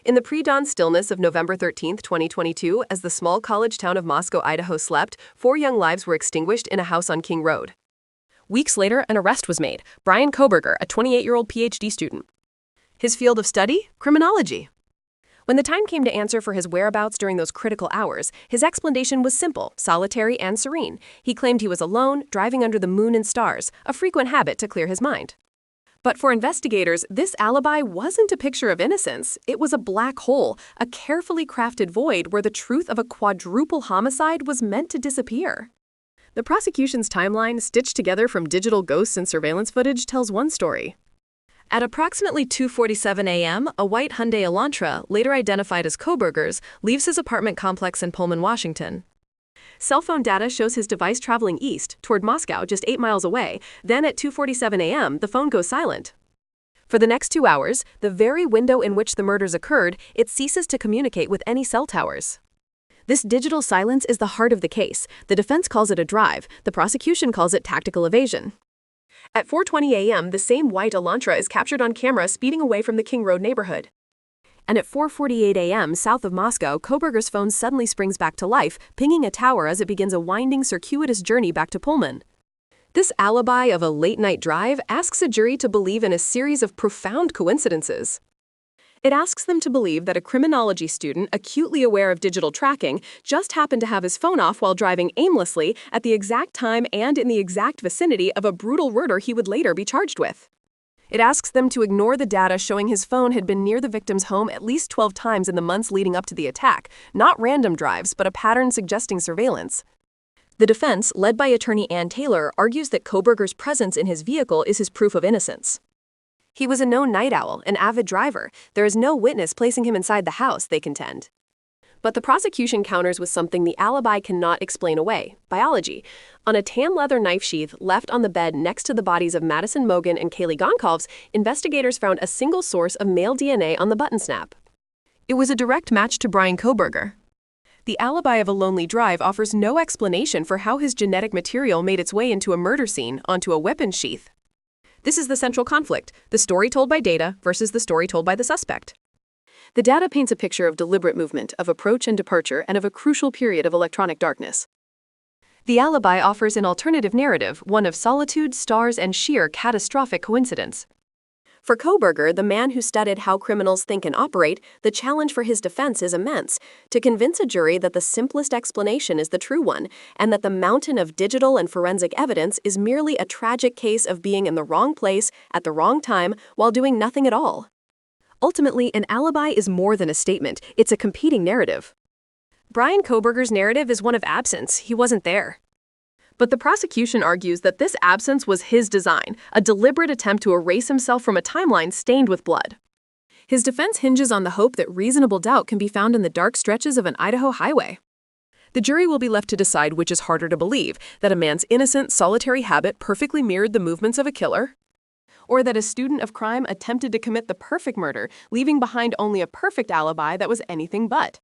In the pre-dawn stillness of November 13, 2022, as the small college town of Moscow, Idaho slept, 4 young lives were extinguished in a house on King Road. Weeks later, an arrest was made. Brian Kohberger, a 28-year-old PhD student. His field of study? Criminology. When the time came to answer for his whereabouts during those critical hours, his explanation was simple, solitary, and serene. He claimed he was alone, driving under the moon and stars, a frequent habit to clear his mind. But for investigators, this alibi wasn't a picture of innocence. It was a black hole, a carefully crafted void where the truth of a quadruple homicide was meant to disappear. The prosecution's timeline, stitched together from digital ghosts and surveillance footage, tells one story. At approximately 2:47 a.m., a white Hyundai Elantra, later identified as Kohberger's, leaves his apartment complex in Pullman, Washington. Cell phone data shows his device traveling east, toward Moscow, just 8 miles away. Then at 2:47 a.m., the phone goes silent. For the next 2 hours, the very window in which the murders occurred, it ceases to communicate with any cell towers. This digital silence is the heart of the case. The defense calls it a drive. The prosecution calls it tactical evasion. At 4:20 a.m., the same white Elantra is captured on camera speeding away from the King Road neighborhood. And at 4:48 a.m., south of Moscow, Kohberger's phone suddenly springs back to life, pinging a tower as it begins a winding, circuitous journey back to Pullman. This alibi of a late-night drive asks a jury to believe in a series of profound coincidences. It asks them to believe that a criminology student, acutely aware of digital tracking, just happened to have his phone off while driving aimlessly at the exact time and in the exact vicinity of a brutal murder he would later be charged with. It asks them to ignore the data showing his phone had been near the victim's home at least 12 times in the months leading up to the attack, not random drives, but a pattern suggesting surveillance. The defense, led by attorney Ann Taylor, argues that Kohberger's presence in his vehicle is his proof of innocence. He was a known night owl, an avid driver. There is no witness placing him inside the house, they contend. But the prosecution counters with something the alibi cannot explain away: biology. On a tan leather knife sheath left on the bed next to the bodies of Madison Mogen and Kaylee Gonkovs, investigators found a single source of male DNA on the button snap. It was a direct match to Brian Kohberger. The alibi of a lonely drive offers no explanation for how his genetic material made its way into a murder scene, onto a weapon sheath. This is the central conflict: the story told by data versus the story told by the suspect. The data paints a picture of deliberate movement, of approach and departure, and of a crucial period of electronic darkness. The alibi offers an alternative narrative, one of solitude, stars, and sheer catastrophic coincidence. For Kohberger, the man who studied how criminals think and operate, the challenge for his defense is immense: to convince a jury that the simplest explanation is the true one, and that the mountain of digital and forensic evidence is merely a tragic case of being in the wrong place at the wrong time while doing nothing at all. Ultimately, an alibi is more than a statement, it's a competing narrative. Brian Kohberger's narrative is one of absence. He wasn't there. But the prosecution argues that this absence was his design, a deliberate attempt to erase himself from a timeline stained with blood. His defense hinges on the hope that reasonable doubt can be found in the dark stretches of an Idaho highway. The jury will be left to decide which is harder to believe: that a man's innocent, solitary habit perfectly mirrored the movements of a killer, or that a student of crime attempted to commit the perfect murder, leaving behind only a perfect alibi that was anything but.